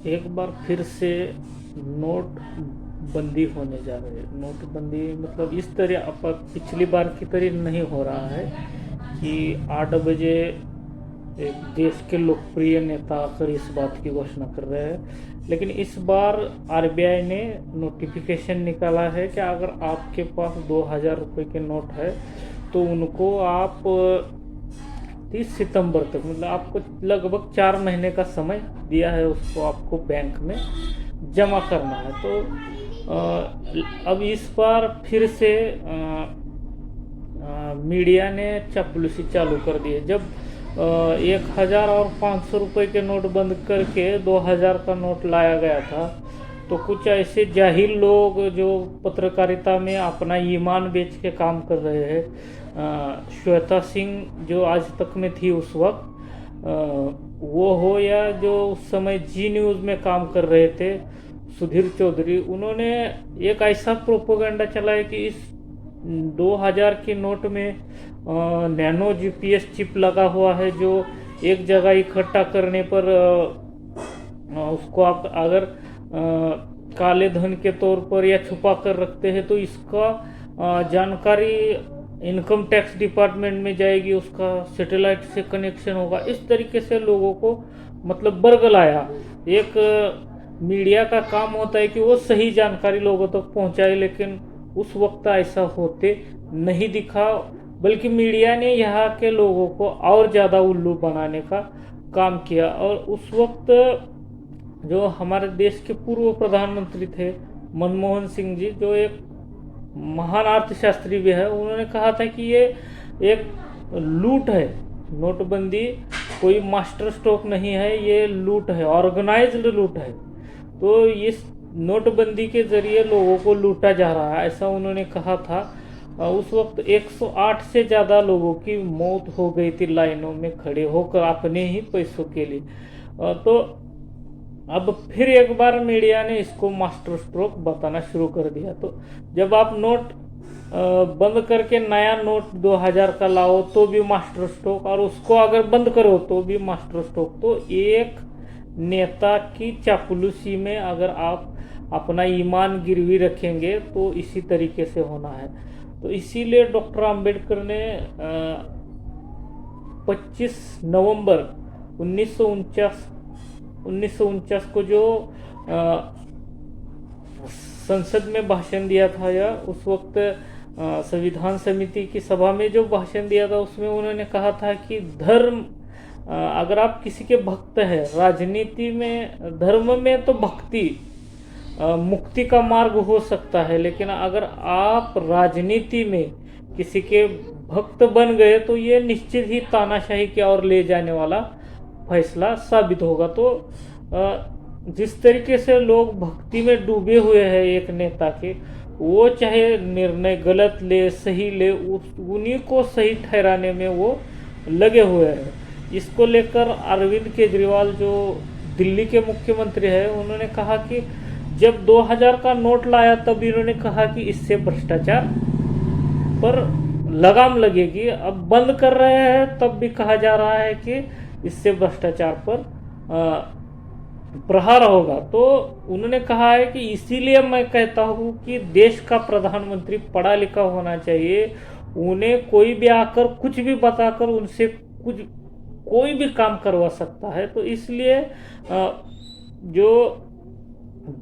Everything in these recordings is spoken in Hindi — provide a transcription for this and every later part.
एक बार फिर से नोट बंदी होने जा रही है। नोटबंदी मतलब इस तरह अब पिछली बार की तरह नहीं हो रहा है कि 8 बजे एक देश के लोकप्रिय नेता आकर इस बात की घोषणा कर रहे हैं। लेकिन इस बार आरबीआई ने नोटिफिकेशन निकाला है कि अगर आपके पास 2000 रुपये के नोट है तो उनको आप 30 सितंबर तक, मतलब आपको लगभग 4 महीने का समय दिया है, उसको आपको बैंक में जमा करना है। तो अब इस बार फिर से मीडिया ने चापलूसी चालू कर दी है। जब 1000 और 500 रुपये के नोट बंद करके 2000 का नोट लाया गया था, तो कुछ ऐसे जाहिल लोग जो पत्रकारिता में अपना ईमान बेच के काम कर रहे हैं, श्वेता सिंह जो आज तक में थी उस वक्त, वो हो या जो उस समय जी न्यूज़ में काम कर रहे थे सुधीर चौधरी, उन्होंने एक ऐसा प्रोपोगंडा चलाया कि इस 2000 के नोट में नैनो जीपीएस चिप लगा हुआ है, जो एक जगह इकट्ठा करने पर उसको आप अगर काले धन के तौर पर या छुपा कर रखते हैं तो इसका जानकारी इनकम टैक्स डिपार्टमेंट में जाएगी, उसका सैटेलाइट से कनेक्शन होगा। इस तरीके से लोगों को मतलब बरगलाया। एक मीडिया का काम होता है कि वो सही जानकारी लोगों तक पहुंचाए, लेकिन उस वक्त ऐसा होते नहीं दिखा, बल्कि मीडिया ने यहाँ के लोगों को और ज़्यादा उल्लू बनाने का काम किया। और उस वक्त जो हमारे देश के पूर्व प्रधानमंत्री थे मनमोहन सिंह जी, जो एक महान अर्थशास्त्री भी है, उन्होंने कहा था कि ये एक लूट है, नोटबंदी कोई मास्टर स्ट्रोक नहीं है, ये लूट है, ऑर्गेनाइज्ड लूट है। तो इस नोटबंदी के जरिए लोगों को लूटा जा रहा है, ऐसा उन्होंने कहा था। उस वक्त 108 से ज़्यादा लोगों की मौत हो गई थी लाइनों में खड़े होकर अपने ही पैसों के लिए। तो अब फिर एक बार मीडिया ने इसको मास्टर स्ट्रोक बताना शुरू कर दिया। तो जब आप नोट बंद करके नया नोट 2000 का लाओ तो भी मास्टर स्ट्रोक, और उसको अगर बंद करो तो भी मास्टर स्ट्रोक। तो एक नेता की चापलूसी में अगर आप अपना ईमान गिरवी रखेंगे तो इसी तरीके से होना है। तो इसीलिए डॉक्टर आम्बेडकर ने 25 नवंबर 1949 को जो संसद में भाषण दिया था, या उस वक्त संविधान समिति की सभा में जो भाषण दिया था, उसमें उन्होंने कहा था कि धर्म, अगर आप किसी के भक्त हैं, राजनीति में धर्म में तो भक्ति मुक्ति का मार्ग हो सकता है, लेकिन अगर आप राजनीति में किसी के भक्त बन गए तो ये निश्चित ही तानाशाही की ओर ले जाने वाला फैसला साबित होगा। तो जिस तरीके से लोग भक्ति में डूबे हुए हैं एक नेता के, वो चाहे निर्णय गलत ले सही ले, उन्हीं को सही ठहराने में वो लगे हुए हैं। इसको लेकर अरविंद केजरीवाल जो दिल्ली के मुख्यमंत्री हैं, उन्होंने कहा कि जब 2000 का नोट लाया तब इन्होंने कहा कि इससे भ्रष्टाचार पर लगाम लगेगी, अब बंद कर रहे हैं तब भी कहा जा रहा है कि इससे भ्रष्टाचार पर प्रहार होगा। तो उन्होंने कहा है कि इसीलिए मैं कहता हूँ कि देश का प्रधानमंत्री पढ़ा लिखा होना चाहिए। उन्हें कोई भी आकर कुछ भी बताकर उनसे कुछ कोई भी काम करवा सकता है। तो इसलिए जो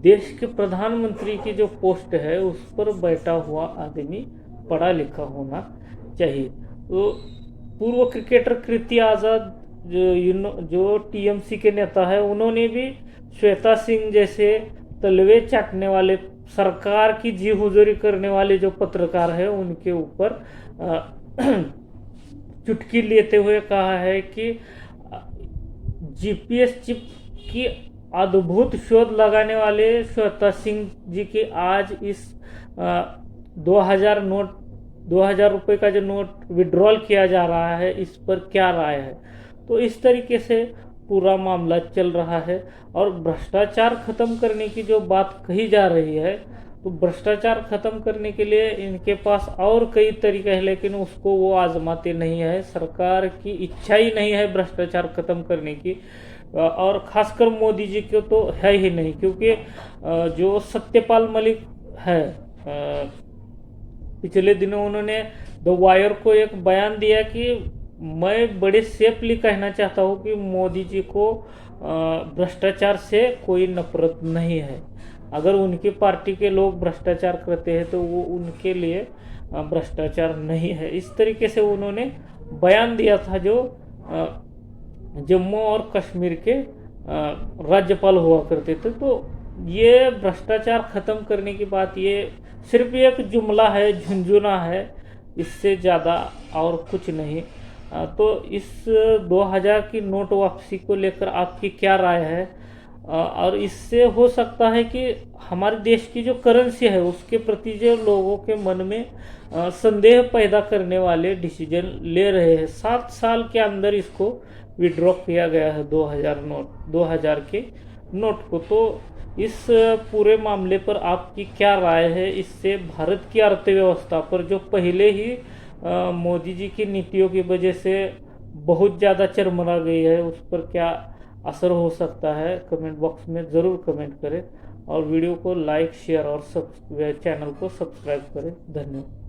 देश के प्रधानमंत्री की जो पोस्ट है उस पर बैठा हुआ आदमी पढ़ा लिखा होना चाहिए। तो पूर्व क्रिकेटर कीर्ति आज़ाद जो टीएमसी के नेता है, उन्होंने भी श्वेता सिंह जैसे तलवे चाटने वाले, सरकार की जी हुजूरी करने वाले जो पत्रकार है, उनके ऊपर चुटकी लेते हुए कहा है कि जीपीएस चिप की अद्भुत शोध लगाने वाले श्वेता सिंह जी की आज इस 2000 रुपये का जो नोट विड्रॉल किया जा रहा है, इस पर क्या राय है। तो इस तरीके से पूरा मामला चल रहा है। और भ्रष्टाचार खत्म करने की जो बात कही जा रही है, तो भ्रष्टाचार खत्म करने के लिए इनके पास और कई तरीके हैं, लेकिन उसको वो आजमाते नहीं है। सरकार की इच्छा ही नहीं है भ्रष्टाचार खत्म करने की। और खासकर मोदी जी को तो है ही नहीं, क्योंकि जो सत्यपाल मलिक है, पिछले दिनों उन्होंने द वायर को एक बयान दिया कि मैं बड़े सेफली कहना चाहता हूँ कि मोदी जी को भ्रष्टाचार से कोई नफरत नहीं है। अगर उनकी पार्टी के लोग भ्रष्टाचार करते हैं तो वो उनके लिए भ्रष्टाचार नहीं है। इस तरीके से उन्होंने बयान दिया था जो जम्मू और कश्मीर के राज्यपाल हुआ करते थे। तो ये भ्रष्टाचार ख़त्म करने की बात, ये सिर्फ एक जुमला है, झुंझुना है, इससे ज़्यादा और कुछ नहीं। तो इस 2000 की नोट वापसी को लेकर आपकी क्या राय है? और इससे हो सकता है कि हमारे देश की जो करेंसी है उसके प्रति जो लोगों के मन में संदेह पैदा करने वाले डिसीजन ले रहे हैं। 7 साल के अंदर इसको विड्रॉ किया गया है 2000 के नोट को। तो इस पूरे मामले पर आपकी क्या राय है? इससे भारत की अर्थव्यवस्था पर जो पहले ही मोदी जी की नीतियों की वजह से बहुत ज़्यादा चरमरा गई है, उस पर क्या असर हो सकता है? कमेंट बॉक्स में ज़रूर कमेंट करें और वीडियो को लाइक, शेयर और चैनल को सब्सक्राइब करें। धन्यवाद।